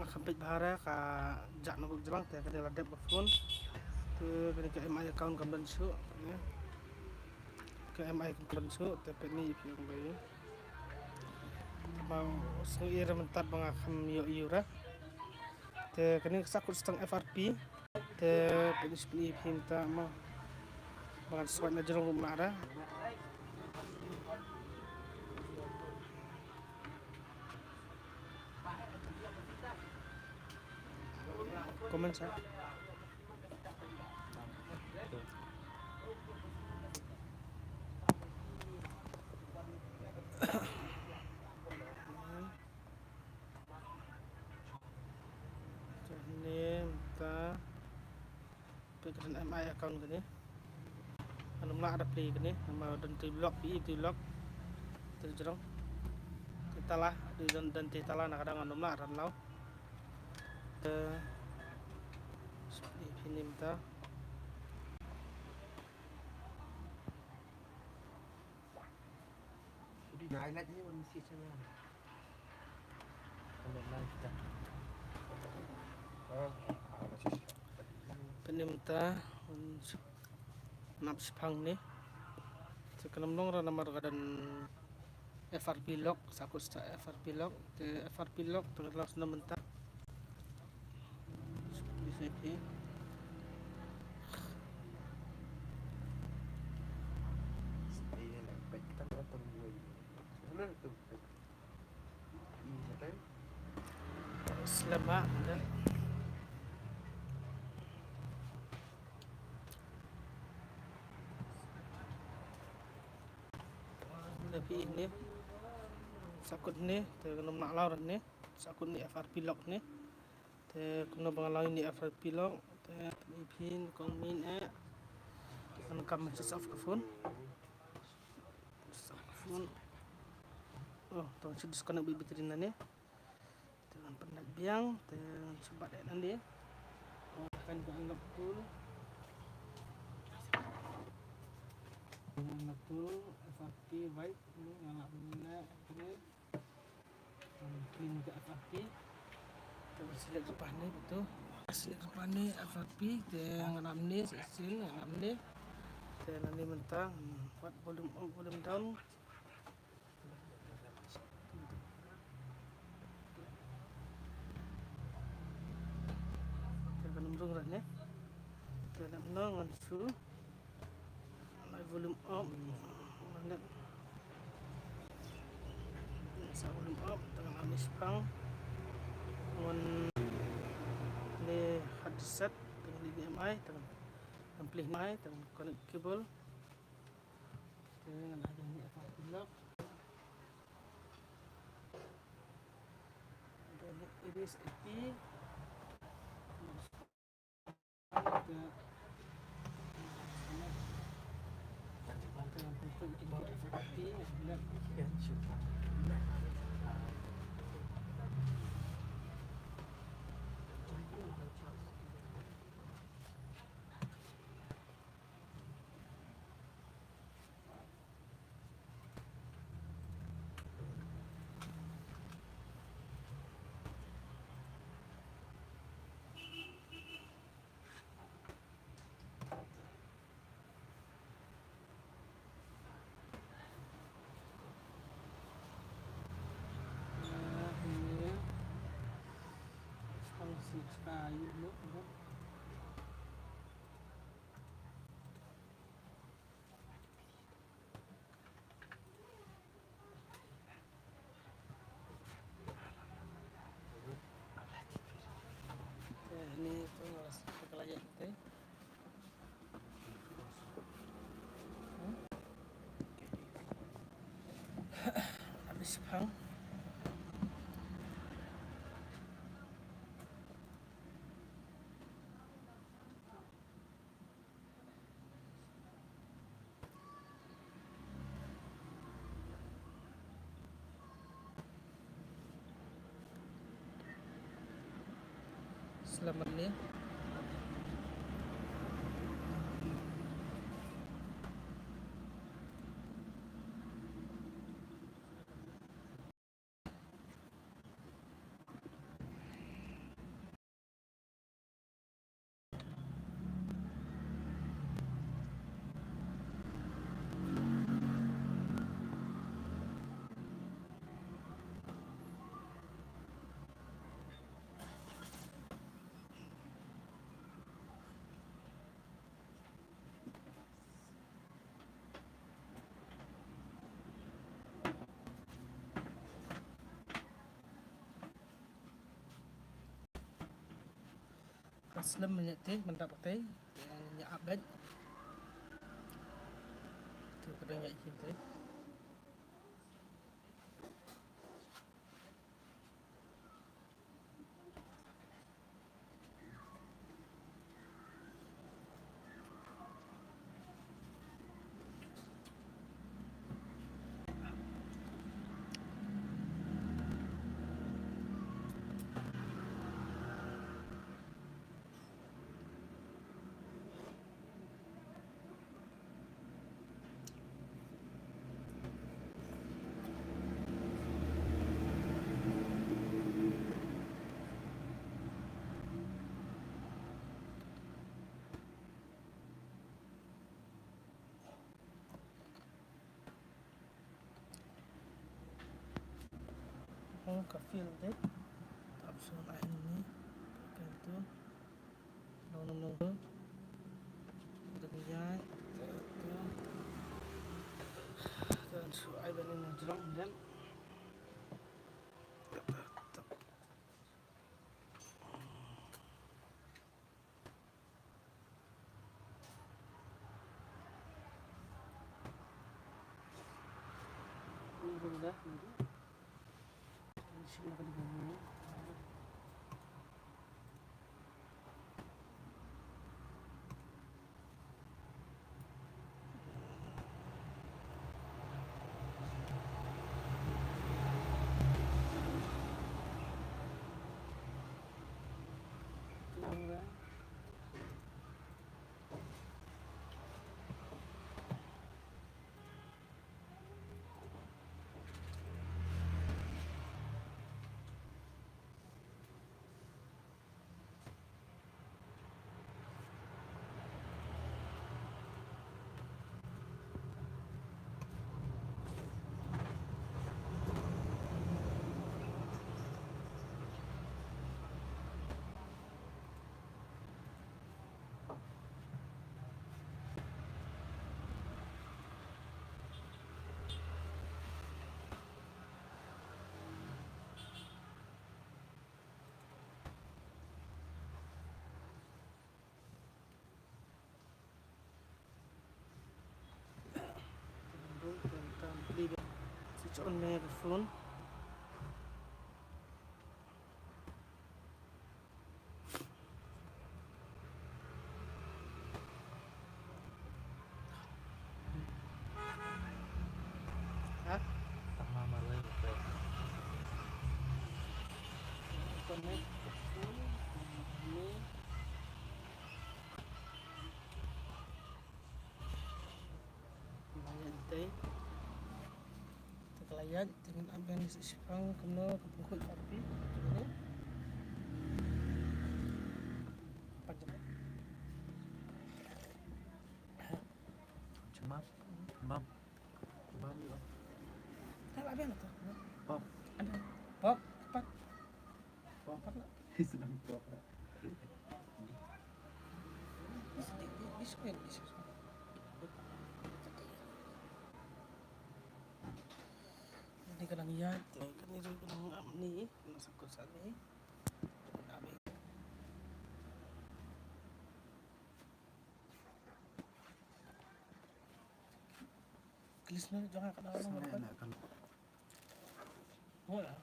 kampit bahara ka jak nubuk jebang te kene ladep phone te kene ke MI account kamdan su ke MI kamdan su te peni piung bayi bang sengira mentat bang akham yo yura te kene sakut seteng FRP te peni sepeni pinta ma bang swat na jerung mara komen sa ini ta pekan MI account kene anu mak ada play kene nama dan block terjerong titalah di dan titalah nak kadang anu mak ran lau te ini minta Nah, highlight ni orang mesti sana. Kalau live dah. penimta nap sepang ni sekelam long ra nomor kadan FRP lock sakut sta FRP lock te FRP lock terus na mentak seperti Ini lah, baik kita nak tunggu. Mana tu? Ini kan? selama dan tapi ini sakut ni te kena nak lawan ni sakut ni FRP lock ni te kena bangalau ni FRP lock te pin kong min an kam saf ka phone oh tong sidis kana bi bitrin ni dengan pendak biang te sebat nanti akan dianggap full dengan betul FRP baik ini yang nak ini clean ke FRP kita bersilat depan ni betul bersilat depan ni FRP yang nak ni seal yang nak ni dan nanti mentang buat volume up volume down kita akan umrung dah ni kita nak menang su volume up mana sa volume up tengah amis pang on ni headset tengah di MI tengah amplify tengah connect cable dengan ada ni apa lock ada ni iris AP kayu dulu ini tu kekalayan kita habis pang selamat ni Aslam minyak teh mantap teh minyak abad tu kadang minyak ikan teh kafir teh tak usah air ni pakai tu nong ada minyak tu dan suai air dan jeruk dan ini sudah ini sih nak digabung. Switch on microphone. Hah? Tama maruay ko. Connect microphone. Ini. Bayar teh. Terkelayan dengan ambil sipang kena kebukut api. Ini. Panjang. Cuma bam. Bam. Tak ada tu. Bam. Ada. Pop, cepat. Pop apa? Sedang pop. This. Ini kadang lihat, kan ini kadang ni, kena sakut saat ni. Kelis na jangan kena orang makan. Oh lah.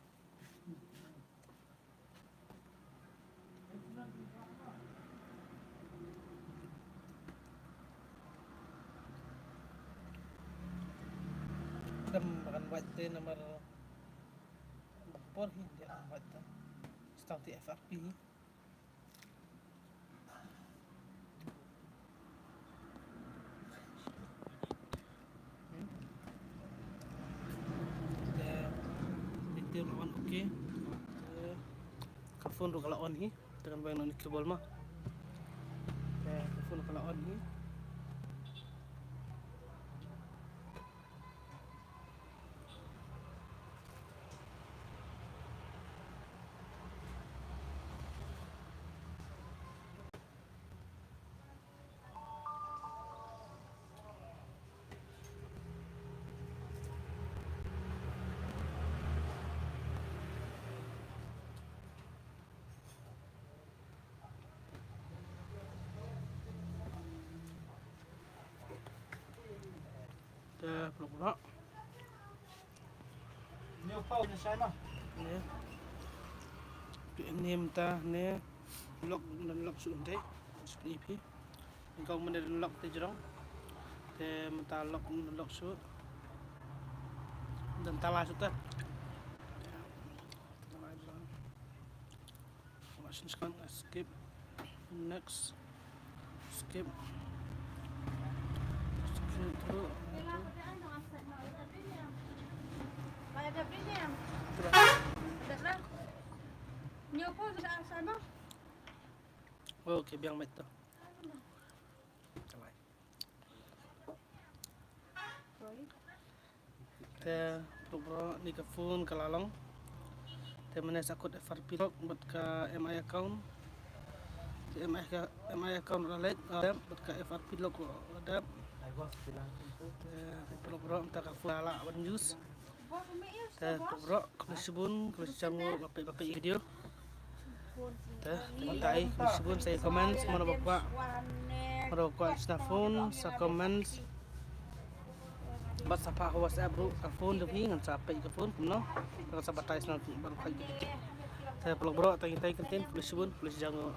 Kita makan buat teh nomor berapa ni dia buat tu. Start FRP. Dia lawan okey. Kafun ro kalau on ni dengan bayang nak kebal mah. Kafun kalau on ni. Bro. Nhiều phao nó sai mà. Nè. Tụi anh em ta nè. Lọc xuống thế. Seperti ini. Kau mana lok tu jerong. Te menta lok xuống. Dan talas tu. Sekarang skip. Next. Skip. Skip through. Ada premium. Terus. Ada kan? Nyopo sudah sama. Okay, biang mai tu. Te bro ni ka phone kalalong. Te mana sakut FRP log buat ka MI account. Te MI account ralet buat ka FRP log ada. Ai gua bilang itu. Te bro minta ka phone ala ban use. Bos mei. Te bro kalau sebun kalau jangan bapak video. Te mintai kalau sebun saya komen mana bapak sa phone sa comments. Bas apa WhatsApp bro, phone tu pun sampai ke phone, no? Kalau sahabat tais nanti baru kali. Saya peluk bro, tanya konten, tulis sebun, tulis jangan.